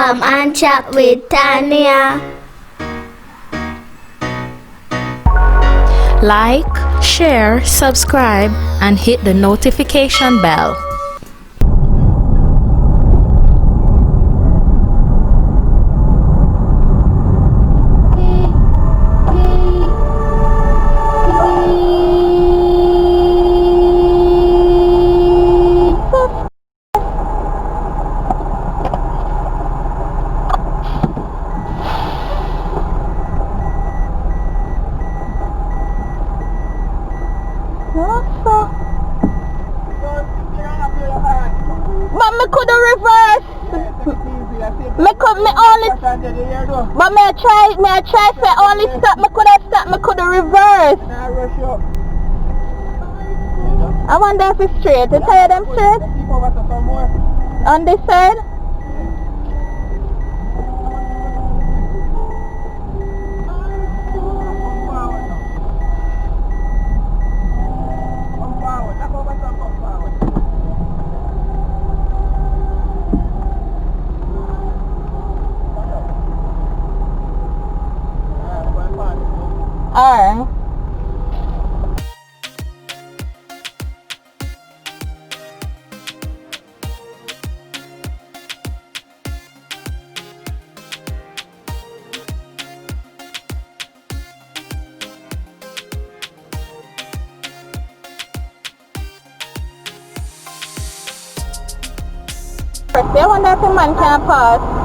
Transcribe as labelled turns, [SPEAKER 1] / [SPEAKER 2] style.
[SPEAKER 1] Come and chat with Tania.
[SPEAKER 2] Like, share, subscribe, and hit the notification bell.
[SPEAKER 3] But me could reverse. Me could me only. But me try say only stop. Me could have stop. Me could reverse. I wonder if it's straight. You tell them straight. On this side. Alright. I wonder if the man can pass.